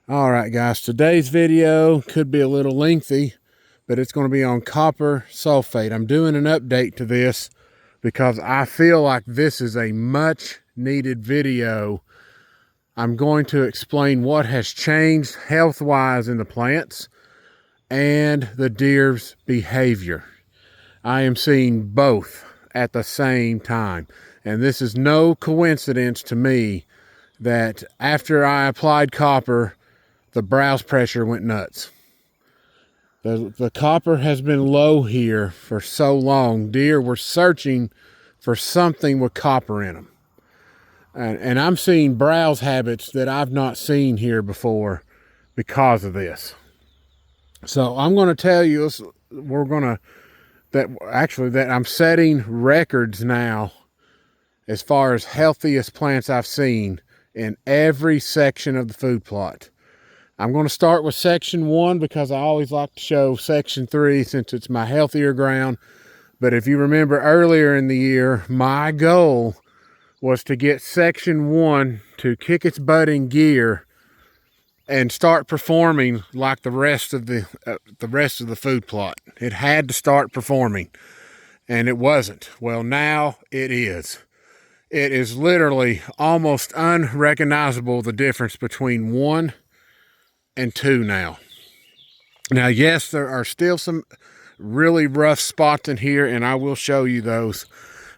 All right, guys, today's video could be a little lengthy, but it's going to be on copper sulfate. I'm doing an update to this because I feel like this is a much needed video. I'm going to explain what has changed health-wise in the plants and the deer's behavior. I am seeing both at the same time, and this is no coincidence to me that after I applied copper, the browse pressure went nuts. The copper has been low here for so long. Deer were searching for something with copper in them. And I'm seeing browse habits that I've not seen here before because of this. So I'm going to tell you, that I'm setting records now as far as healthiest plants I've seen in every section of the food plot. I'm going to start with section 1 because I always like to show section 3 since it's my healthier ground. But if you remember earlier in the year, my goal was to get section 1 to kick its butt in gear and start performing like the rest of the food plot. It had to start performing, and it wasn't. Well, now it is. It is literally almost unrecognizable, the difference between 1 and 2 now. Now, yes, there are still some really rough spots in here, and I will show you those,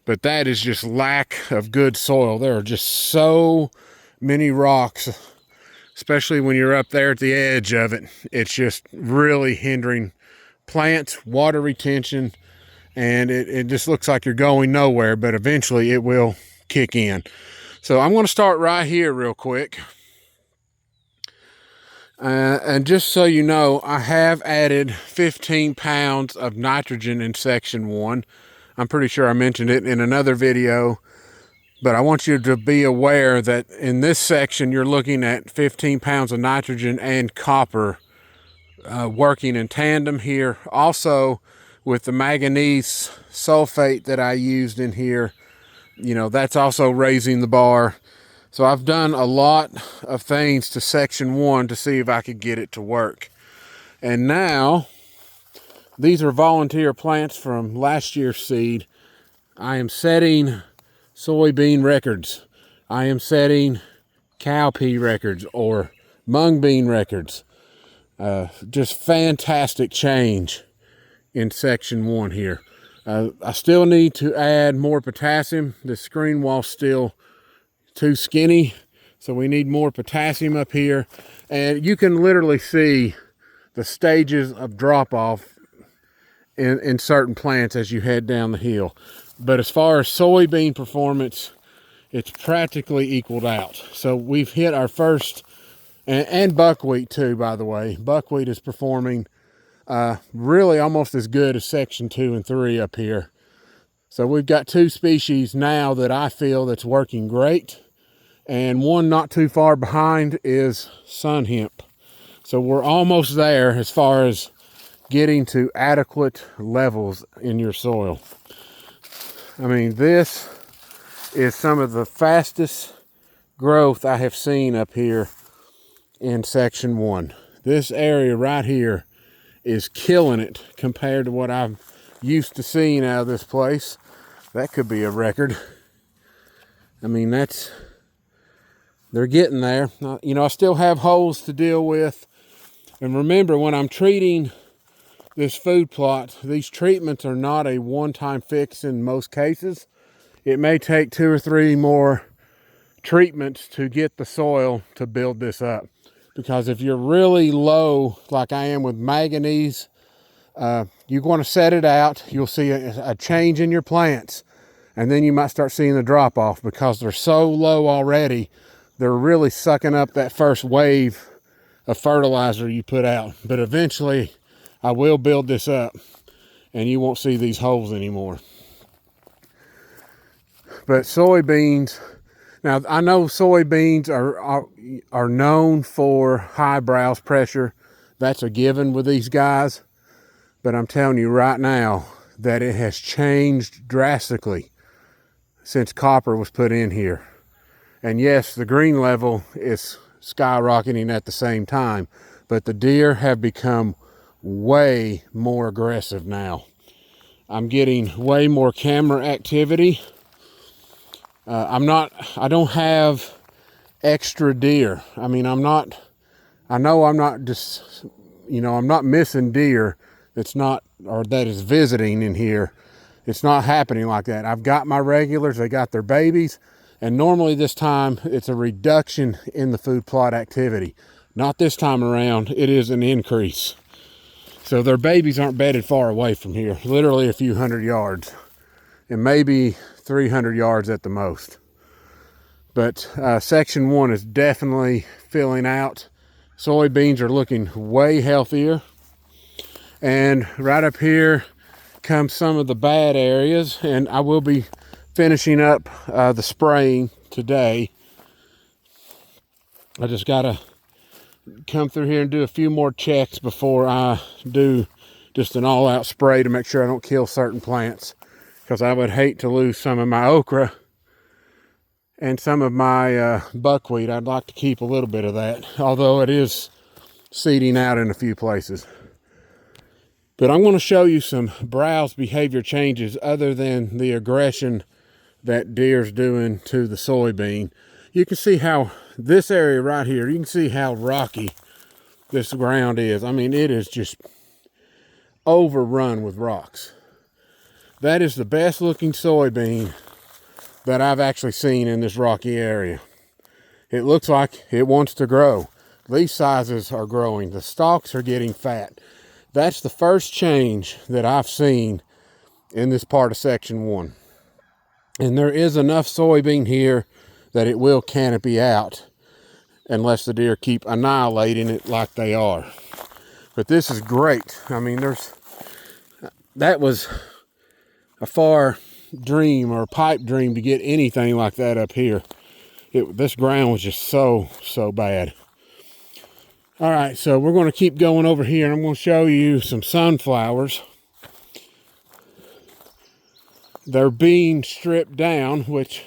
but that is just lack of good soil. There are just so many rocks, especially when you're up there at the edge of it. It's just really hindering plants, water retention, and it just looks like you're going nowhere, but eventually it will kick in. So I'm going to start right here real quick. And just so you know, I have added 15 pounds of nitrogen in section 1. I'm pretty sure I mentioned it in another video, but I want you to be aware that in this section, you're looking at 15 pounds of nitrogen and copper working in tandem here. Also, with the manganese sulfate that I used in here, you know, that's also raising the bar. So I've done a lot of things to section 1 to see if I could get it to work. And now, these are volunteer plants from last year's seed. I am setting soybean records. I am setting cowpea records or mung bean records. Just fantastic change in section 1 here. I still need to add more potassium. The screen wall's still too skinny, so we need more potassium up here. And you can literally see the stages of drop off in certain plants as you head down the hill. But as far as soybean performance, it's practically equaled out. So we've hit our first, and buckwheat too, by the way. Buckwheat is performing really almost as good as section 2 and 3 up here. So we've got 2 species now that I feel that's working great. And one not too far behind is sun hemp. So we're almost there as far as getting to adequate levels in your soil. I mean, this is some of the fastest growth I have seen up here in section 1. This area right here is killing it compared to what I'm used to seeing out of this place. That could be a record. I mean, they're getting there. You know, I still have holes to deal with. And remember, when I'm treating this food plot, these treatments are not a one-time fix in most cases. It may take 2 or 3 more treatments to get the soil to build this up. Because if you're really low, like I am with manganese, you're going to set it out. You'll see a change in your plants. And then you might start seeing the drop off because they're so low already. They're really sucking up that first wave of fertilizer you put out. But eventually, I will build this up, and you won't see these holes anymore. But soybeans, now I know soybeans are known for high browse pressure. That's a given with these guys. But I'm telling you right now that it has changed drastically since copper was put in here. And yes, the green level is skyrocketing at the same time. But the deer have become way more aggressive now. I'm getting way more camera activity. I don't have extra deer. I mean, I know I'm not just, I'm not missing deer that's not, or that is visiting in here. It's not happening like that. I've got my regulars, they got their babies, and normally this time it's a reduction in the food plot activity. Not this time around, it is an increase. So their babies aren't bedded far away from here, literally a few hundred yards, and maybe 300 yards at the most. But section 1 is definitely filling out. Soybeans are looking way healthier. And right up here comes some of the bad areas, and I will be finishing up the spraying today. I just gotta come through here and do a few more checks before I do just an all-out spray to make sure I don't kill certain plants, because I would hate to lose some of my okra and some of my buckwheat. I'd like to keep a little bit of that, although it is seeding out in a few places. But I'm going to show you some browse behavior changes other than the aggression that deer's doing to the soybean. You can see how this area right here, you can see how rocky this ground is. I mean, it is just overrun with rocks. That is the best looking soybean that I've actually seen in this rocky area. It looks like it wants to grow. Leaf sizes are growing. The stalks are getting fat. That's the first change that I've seen in this part of section 1. And there is enough soybean here that it will canopy out unless the deer keep annihilating it like they are. But this is great. I mean, that was a far dream or a pipe dream to get anything like that up here. This ground was just so bad. All right, so we're going to keep going over here, and I'm going to show you some sunflowers. They're being stripped down, which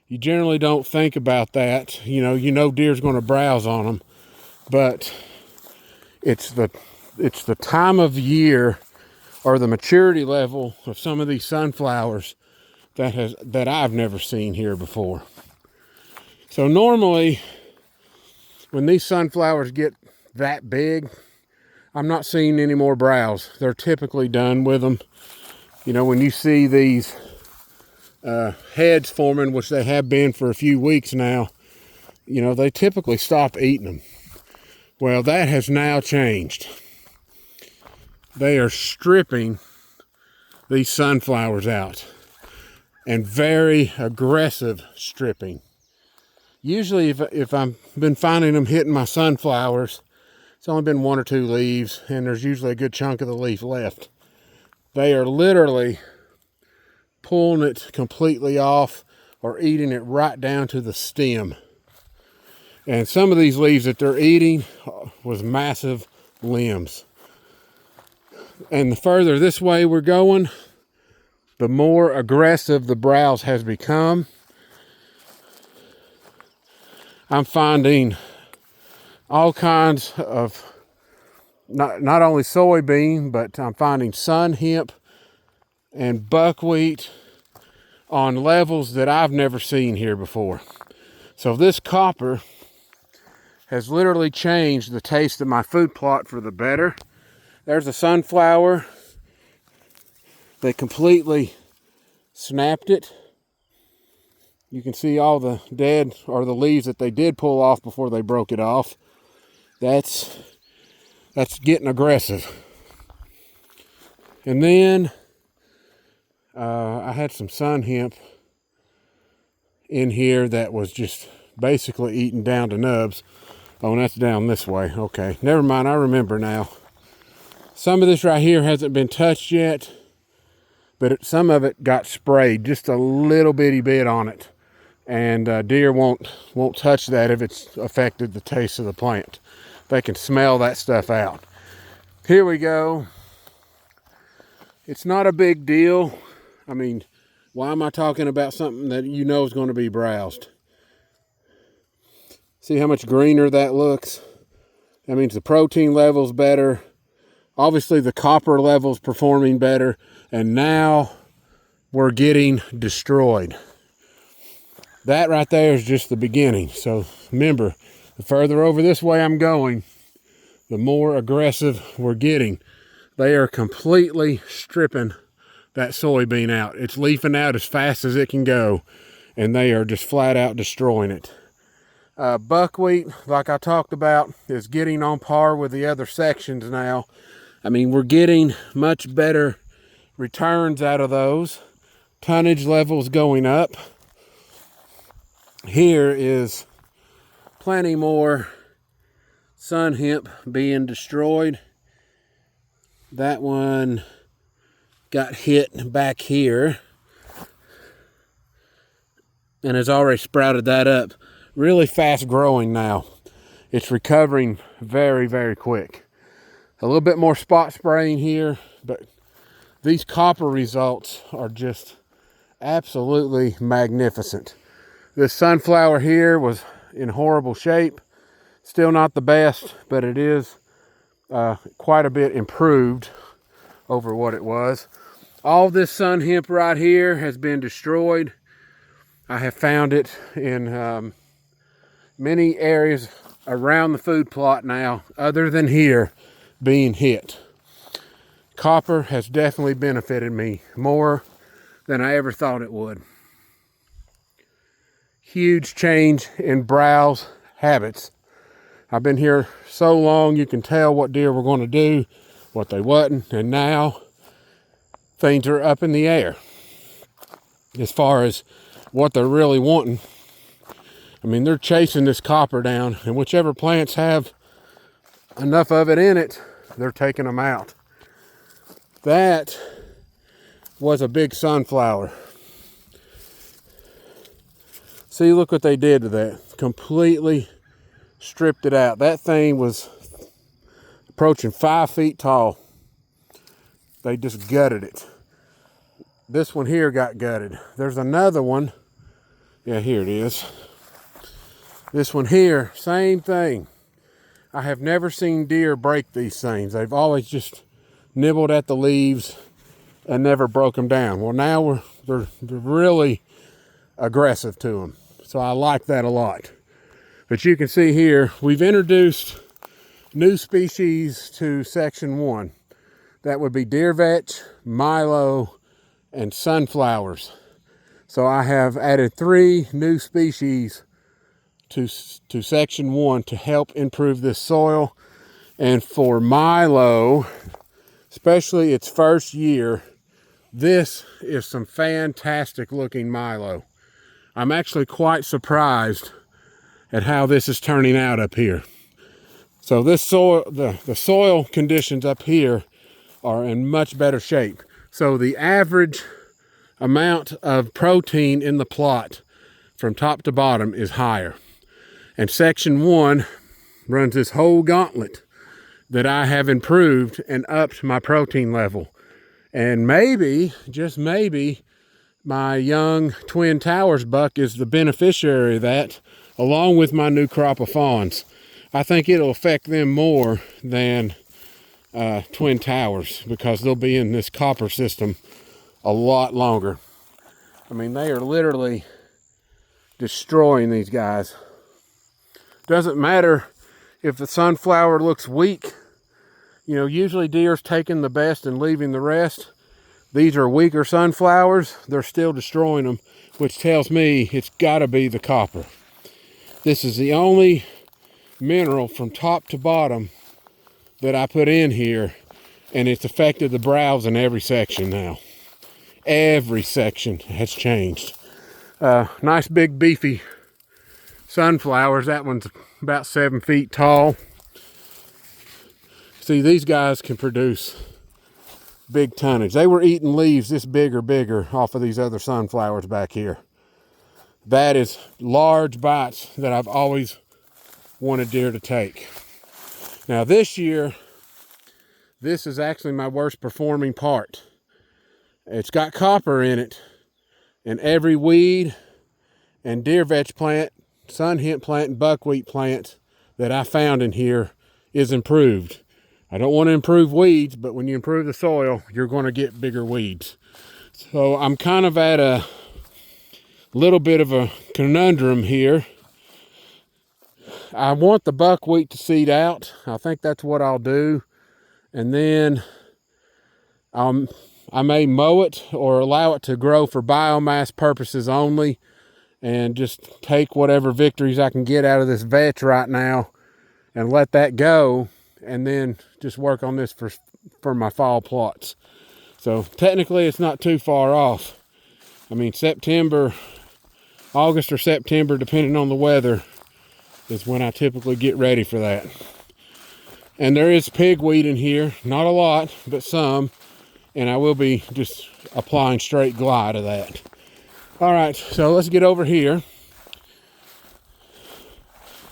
you generally don't think about that. You know deer's going to browse on them, but it's the time of year or the maturity level of some of these sunflowers that I've never seen here before. So normally, when these sunflowers get that big, I'm not seeing any more browse. They're typically done with them. When you see these heads forming, which they have been for a few weeks now, they typically stop eating them. Well, that has now changed. They are stripping these sunflowers out, and very aggressive stripping. Usually if I've been finding them hitting my sunflowers, it's only been 1 or 2 leaves, and there's usually a good chunk of the leaf left. They are literally pulling it completely off or eating it right down to the stem. And some of these leaves that they're eating was massive limbs. And the further this way we're going, the more aggressive the browse has become. I'm finding all kinds of, not only soybean, but I'm finding sun hemp and buckwheat on levels that I've never seen here before. So this copper has literally changed the taste of my food plot for the better. There's a sunflower. They completely snapped it. You can see all the dead, or the leaves that they did pull off before they broke it off. That's getting aggressive. And then I had some sun hemp in here that was just basically eaten down to nubs. Oh, and that's down this way. Okay, never mind, I remember now. Some of this right here hasn't been touched yet, but some of it got sprayed, just a little bitty bit on it. And deer won't touch that if it's affected the taste of the plant. They can smell that stuff out. Here we go. It's not a big deal. I mean, why am I talking about something that is going to be browsed? See how much greener that looks? That means the protein level's better. Obviously the copper level's performing better. And now we're getting destroyed. That right there is just the beginning. So remember, the further over this way I'm going, the more aggressive we're getting. They are completely stripping that soybean out. It's leafing out as fast as it can go, and they are just flat out destroying it. Buckwheat, like I talked about, is getting on par with the other sections now. I mean, we're getting much better returns out of those. Tonnage levels going up. Here is plenty more sun hemp being destroyed. That one got hit back here and has already sprouted that up. Really fast growing now. It's recovering very, very quick. A little bit more spot spraying here, but these copper results are just absolutely magnificent. This sunflower here was in horrible shape. Still not the best, but it is quite a bit improved over what it was. All this sun hemp right here has been destroyed. I have found it in many areas around the food plot now, other than here, being hit. Copper has definitely benefited me more than I ever thought it would. Huge change in browse habits. I've been here so long, you can tell what deer were going to do, what they wasn't, and now things are up in the air as far as what they're really wanting. I mean, they're chasing this copper down, and whichever plants have enough of it in it, they're taking them out. That was a big sunflower. See, look what they did to that. Completely stripped it out. That thing was approaching 5 feet tall. They just gutted it. This one here got gutted. There's another one. Yeah, here it is. This one here, same thing. I have never seen deer break these things. They've always just nibbled at the leaves and never broke them down. Well, now they're really aggressive to them. So I like that a lot. But you can see here, we've introduced new species to section 1. That would be deer vetch, milo, and sunflowers. So I have added 3 new species to section 1 to help improve this soil. And for milo, especially its first year, this is some fantastic looking milo. I'm actually quite surprised at how this is turning out up here. So this soil, the soil conditions up here are in much better shape. So the average amount of protein in the plot from top to bottom is higher. And section 1 runs this whole gauntlet that I have improved and upped my protein level. And maybe, just maybe, my young Twin Towers buck is the beneficiary of that, along with my new crop of fawns. I think it'll affect them more than Twin Towers, because they'll be in this copper system a lot longer. I mean, they are literally destroying these guys. Doesn't matter if the sunflower looks weak. You know, usually deer's taking the best and leaving the rest. These are weaker sunflowers. They're still destroying them, which tells me it's got to be the copper. This is the only mineral from top to bottom that I put in here, and it's affected the browse in every section now. Every section has changed. Nice big beefy sunflowers. That one's about 7 feet tall. See, these guys can produce big tonnage. They were eating leaves this big or bigger off of these other sunflowers back here. That is large bites that I've always wanted deer to take. Now this year, this is actually my worst performing part. It's got copper in it, and every weed and deer vetch plant sun hemp plant and buckwheat plant that I found in here is improved. I don't want to improve weeds, but when you improve the soil, you're going to get bigger weeds. So I'm kind of at a little bit of a conundrum here. I want the buckwheat to seed out. I think that's what I'll do. And then I may mow it or allow it to grow for biomass purposes only, and just take whatever victories I can get out of this vetch right now and let that go, and then just work on this for my fall plots. So technically it's not too far off. I mean, August or September, depending on the weather, is when I typically get ready for that. And there is pigweed in here, not a lot, but some, and I will be just applying straight glide of that. All right, so let's get over here.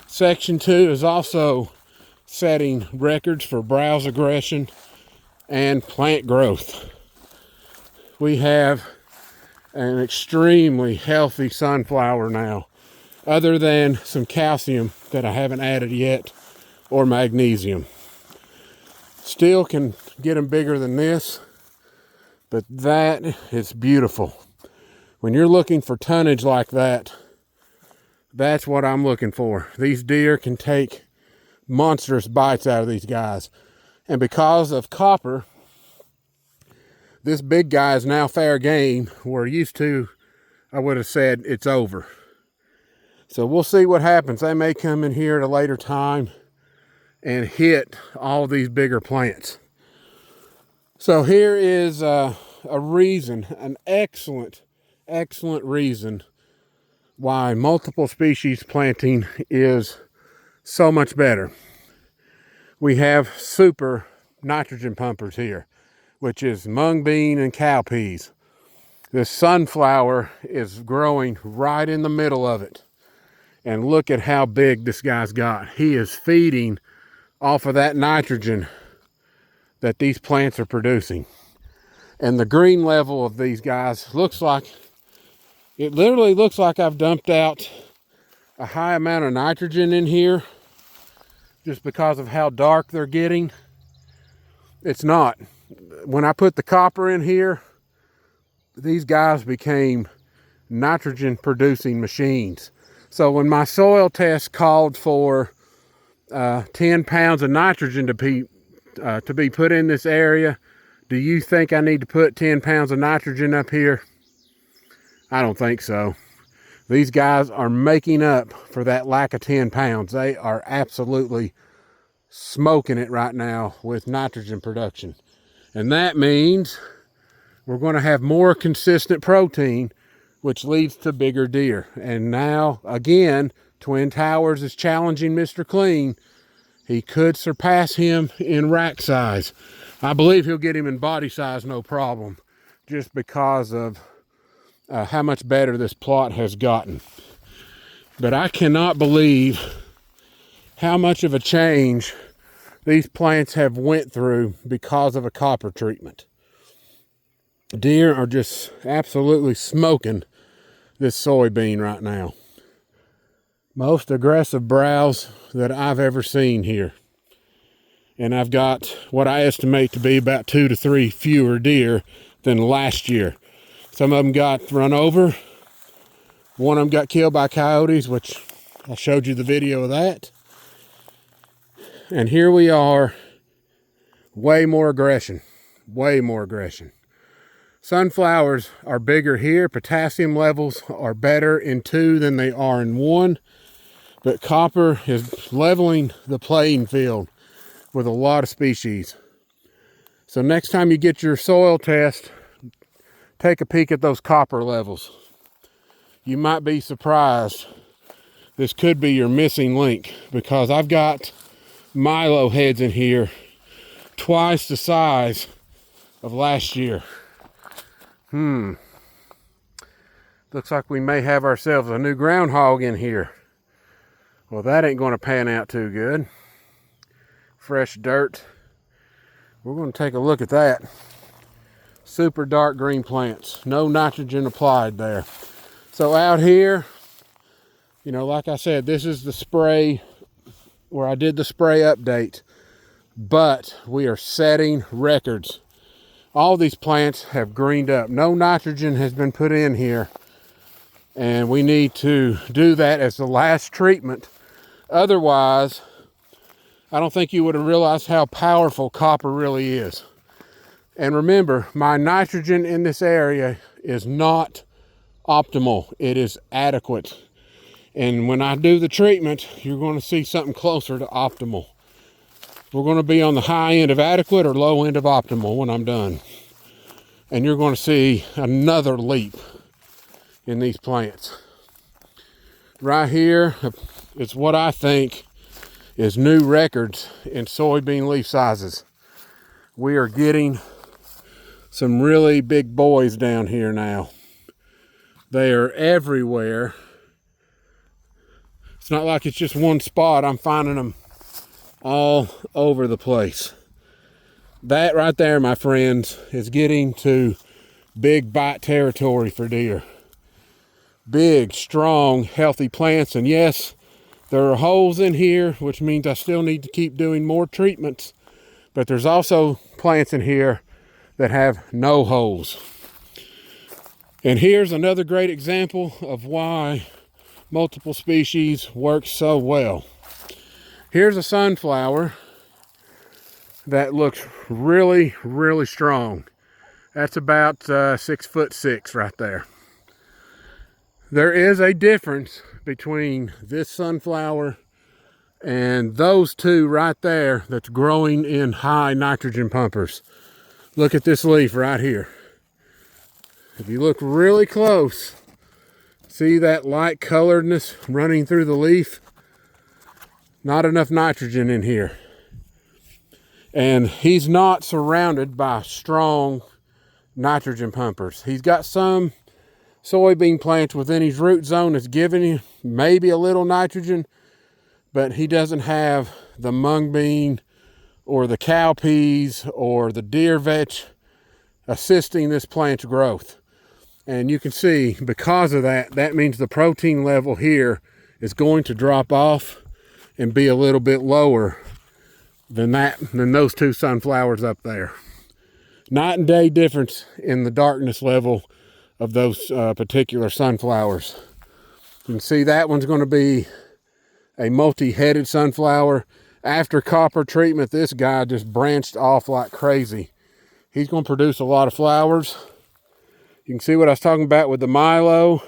Section 2 is also setting records for browse aggression and plant growth. We have an extremely healthy sunflower now, other than some calcium that I haven't added yet, or magnesium. Still can get them bigger than this, but that is beautiful. When you're looking for tonnage like that, that's what I'm looking for. These deer can take monstrous bites out of these guys. And because of copper, this big guy is now fair game, where used to, I would have said it's over. So we'll see what happens. They may come in here at a later time and hit all these bigger plants. So here is a reason, an excellent reason why multiple species planting is so much better. We have super nitrogen pumpers here, which is mung bean and cowpeas. This sunflower is growing right in the middle of it. And look at how big this guy's got. He is feeding off of that nitrogen that these plants are producing. And the green level of these guys it literally looks like I've dumped out a high amount of nitrogen in here just because of how dark they're getting. It's not. When I put the copper in here, these guys became nitrogen producing machines. So when my soil test called for 10 pounds of nitrogen to be put in this area, do you think I need to put 10 pounds of nitrogen up here? I don't think so. These guys are making up for that lack of 10 pounds. They are absolutely smoking it right now with nitrogen production. And that means we're going to have more consistent protein, which leads to bigger deer. And now, again, Twin Towers is challenging Mr. Clean. He could surpass him in rack size. I believe he'll get him in body size, no problem, just because of how much better this plot has gotten. But I cannot believe how much of a change these plants have went through because of a copper treatment. Deer are just absolutely smoking this soybean right now. Most aggressive browse that I've ever seen here. And I've got what I estimate to be about 2 to 3 fewer deer than last year. Some of them got run over. One of them got killed by coyotes, which I showed you the video of that. And here we are, way more aggression. Sunflowers are bigger here. Potassium levels are better in 2 than they are in 1. But copper is leveling the playing field with a lot of species. So next time you get your soil test, take a peek at those copper levels. You might be surprised. This could be your missing link, because I've got milo heads in here twice the size of last year. Looks like we may have ourselves a new groundhog in here. Well, that ain't going to pan out too good. Fresh dirt. We're going to take a look at that. Super dark green plants. No nitrogen applied there. So out here, You know, like I said, this is the spray where I did the spray update, but we are setting records. All these plants have greened up. No nitrogen has been put in here, and we need to do that as the last treatment. Otherwise, I don't think you would have realized how powerful copper really is. And remember, my nitrogen in this area is not optimal. It is adequate. And when I do the treatment, you're going to see something closer to optimal. We're going to be on the high end of adequate or low end of optimal when I'm done. And you're going to see another leap in these plants. Right here is what I think is new records in soybean leaf sizes. We are getting some really big boys down here now. They are everywhere. It's not like it's just one spot. I'm finding them all over the place. That right there, my friends, is getting to big bite territory for deer. Big, strong, healthy plants. And yes, there are holes in here, which means I still need to keep doing more treatments. But there's also plants in here that have no holes. And here's another great example of why multiple species work so well. Here's a sunflower that looks really, really strong. That's about 6'6" right there. There is a difference between this sunflower and those two right there that's growing in high nitrogen pumpers. Look at this leaf right here. If you look really close, see that light coloredness running through the leaf? Not enough nitrogen in here. And he's not surrounded by strong nitrogen pumpers. He's got some soybean plants within his root zone that's giving him maybe a little nitrogen, but he doesn't have the mung bean or the cowpeas or the deer vetch assisting this plant's growth. And you can see because of that, that means the protein level here is going to drop off and be a little bit lower than those two sunflowers up there. Night and day difference in the darkness level of those particular sunflowers. You can see that one's going to be a multi-headed sunflower. After copper treatment, this guy just branched off like crazy. He's going to produce a lot of flowers. You can see what I was talking about with the Milo.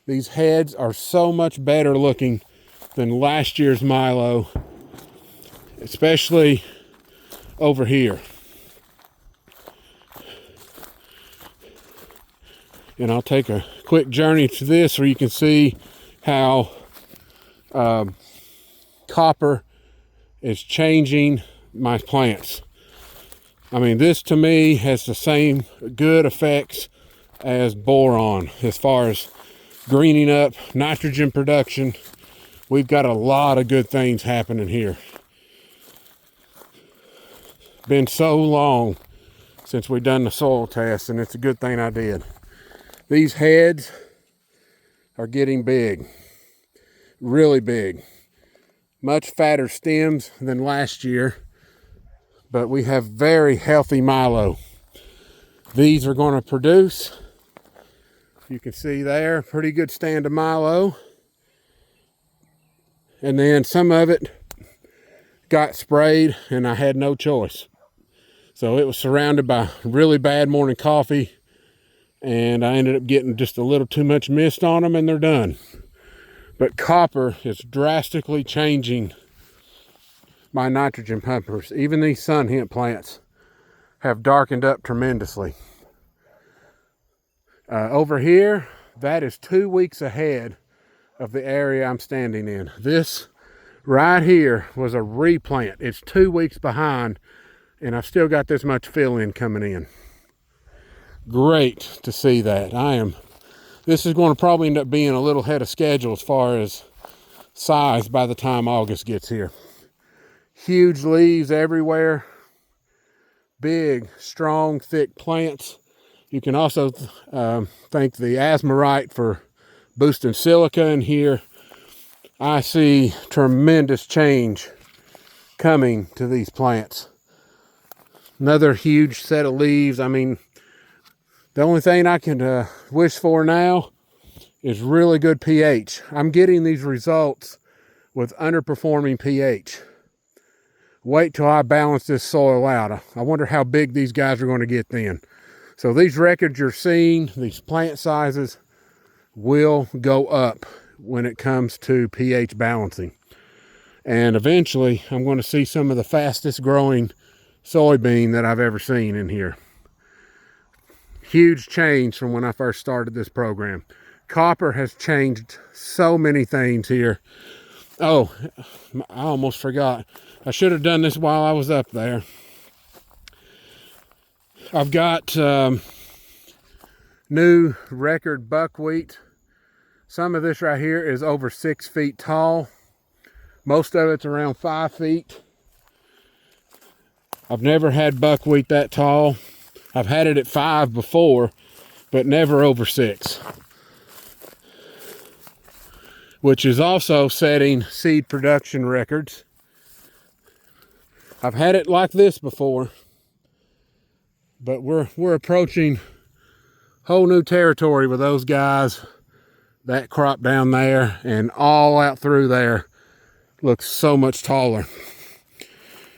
These heads are so much better looking than last year's Milo, especially over here. And I'll take a quick journey to this so you can see how copper is changing my plants. I mean, this to me has the same good effects as boron as far as greening up, nitrogen production. We've got a lot of good things happening here. Been so long since we've done the soil test, and it's a good thing I did. These heads are getting big, really big. Much fatter stems than last year, but we have very healthy Milo. These are going to produce, you can see there, pretty good stand of Milo. And then some of it got sprayed and I had no choice. So it was surrounded by really bad morning coffee, and I ended up getting just a little too much mist on them, and they're done. But copper is drastically changing my nitrogen pumpers. Even these sun hemp plants have darkened up tremendously. Over here, that is 2 weeks ahead of the area I'm standing in. This right here was a replant. It's 2 weeks behind, and I've still got this much fill-in coming in. Great to see that. This is going to probably end up being a little ahead of schedule as far as size by the time August gets here. Huge leaves everywhere. Big, strong, thick plants. You can also thank the Asmarite for boosting silica in here. I see tremendous change coming to these plants. Another huge set of leaves. I mean, the only thing I can wish for now is really good pH. I'm getting these results with underperforming pH. Wait till I balance this soil out. I wonder how big these guys are going to get then. So these records you're seeing, these plant sizes, will go up when it comes to pH balancing. And eventually, I'm going to see some of the fastest growing soybean that I've ever seen in here. Huge change from when I first started this program. Copper has changed so many things here. Oh, I almost forgot. I should have done this while I was up there. I've got new record buckwheat. Some of this right here is over 6 feet tall. Most of it's around 5 feet. I've never had buckwheat that tall. I've had it at 5 before, but never over 6. Which is also setting seed production records. I've had it like this before, but we're approaching whole new territory with those guys. That crop down there and all out through there looks so much taller.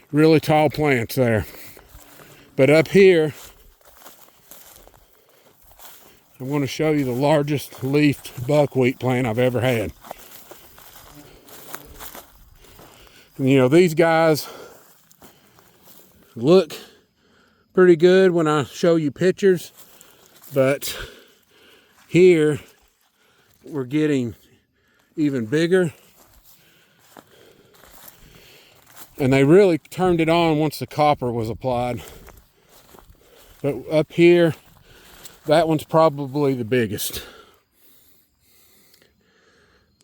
Really tall plants there. But up here, I'm going to show you the largest leafed buckwheat plant I've ever had. And, you know, these guys look pretty good when I show you pictures, but here we're getting even bigger. And they really turned it on once the copper was applied. But up here, that one's probably the biggest.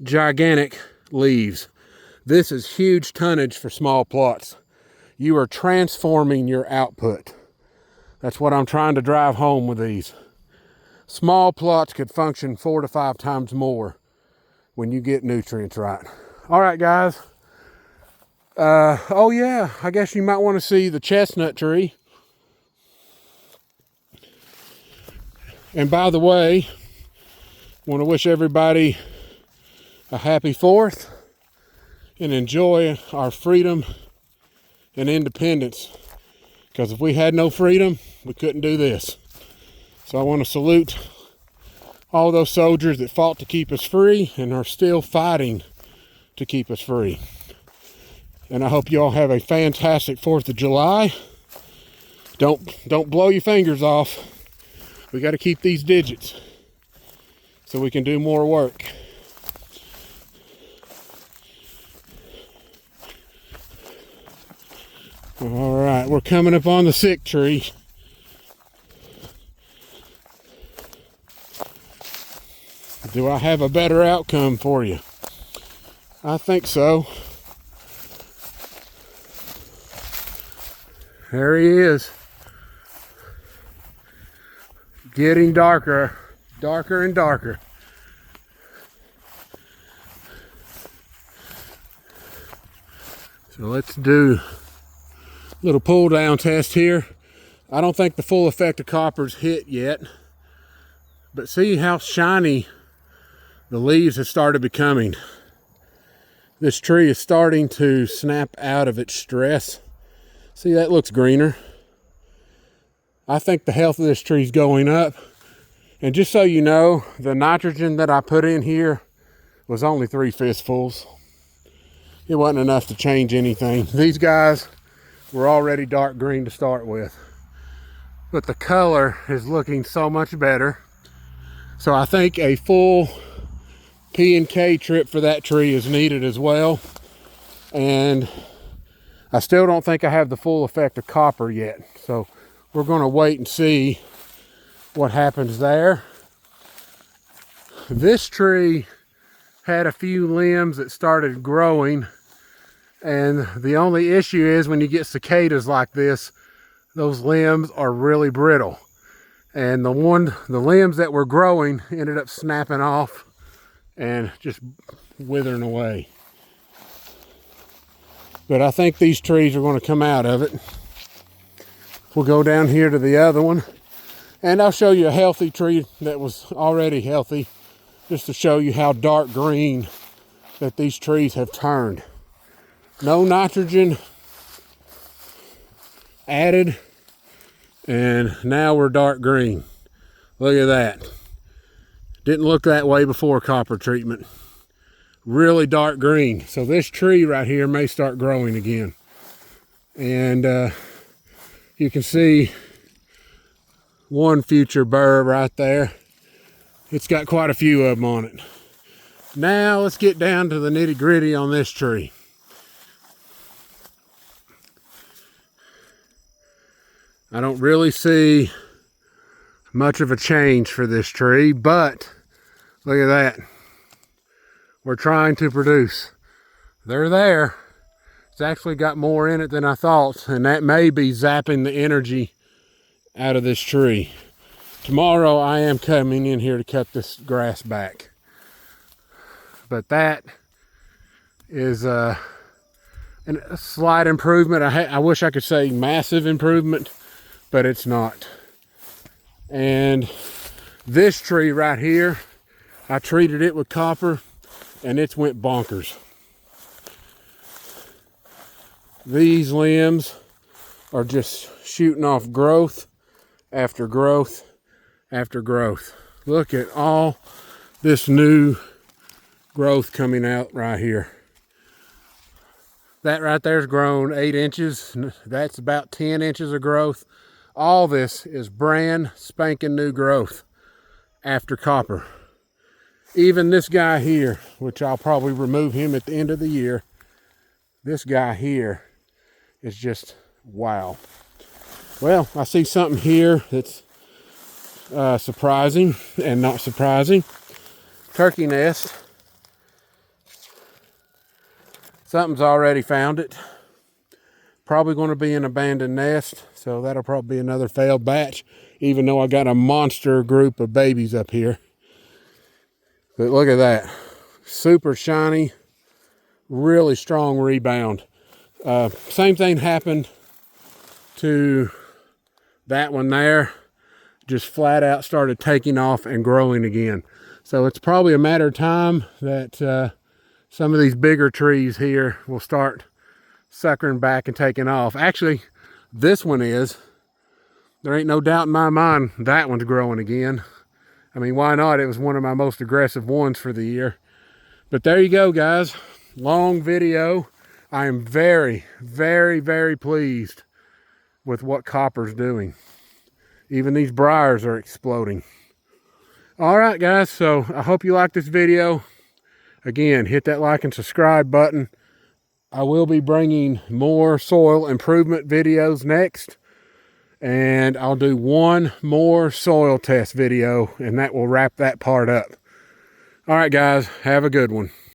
Gigantic leaves. This is huge tonnage for small plots. You are transforming your output. That's what I'm trying to drive home with these. Small plots could function 4 to 5 times more when you get nutrients right. All right, guys. Oh yeah, I guess you might want to see the chestnut tree. And by the way, I want to wish everybody a happy 4th and enjoy our freedom and independence. Because if we had no freedom, we couldn't do this. So I want to salute all those soldiers that fought to keep us free and are still fighting to keep us free. And I hope you all have a fantastic 4th of July. Don't blow your fingers off. We got to keep these digits so we can do more work. All right, we're coming up on the sick tree. Do I have a better outcome for you? I think so. There he is. Getting darker, darker and darker. So let's do a little pull down test here. I don't think the full effect of copper's hit yet, but see how shiny the leaves have started becoming. This tree is starting to snap out of its stress. See, that looks greener. I think the health of this tree is going up. And just so you know, the nitrogen that I put in here was only 3 fistfuls. It wasn't enough to change anything. These guys were already dark green to start with. But the color is looking so much better. So I think a full P&K trip for that tree is needed as well. And I still don't think I have the full effect of copper yet. So we're going to wait and see what happens there. This tree had a few limbs that started growing, and the only issue is when you get cicadas like this, those limbs are really brittle. And the limbs that were growing ended up snapping off and just withering away. But I think these trees are going to come out of it. We'll go down here to the other one, and I'll show you a healthy tree that was already healthy, just to show you how dark green that these trees have turned. No nitrogen added, and now we're dark green. Look at that. Didn't look that way before copper treatment. Really dark green. So this tree right here may start growing again. And you can see one future burr right there. It's got quite a few of them on it. Now let's get down to the nitty gritty on this tree. I don't really see much of a change for this tree, but look at that. We're trying to produce. They're there. It's actually got more in it than I thought, and that may be zapping the energy out of this tree. Tomorrow I am coming in here to cut this grass back. But that is a slight improvement. I wish I could say massive improvement, but it's not. And this tree right here, I treated it with copper and it's went bonkers. These limbs are just shooting off growth after growth after growth. Look at all this new growth coming out right here. That right there's grown 8 inches. That's about 10 inches of growth. All this is brand spanking new growth after copper. Even this guy here, which I'll probably remove him at the end of the year, this guy here is just wow. Well, I see something here that's surprising and not surprising. Turkey nest. Something's already found it. Probably going to be an abandoned nest, so that'll probably be another failed batch, even though I got a monster group of babies up here. But look at that. Super shiny, really strong rebound. Same thing happened to that one there. Just flat out started taking off and growing again. So it's probably a matter of time that some of these bigger trees here will start suckering back and taking off. Actually, this one is. There ain't no doubt in my mind that one's growing again. I mean, why not? It was one of my most aggressive ones for the year. But there you go, guys. Long video. I am very, very, very pleased with what copper's doing. Even these briars are exploding. All right, guys. So I hope you like this video. Again, hit that like and subscribe button. I will be bringing more soil improvement videos next. And I'll do one more soil test video, and that will wrap that part up. All right, guys, have a good one.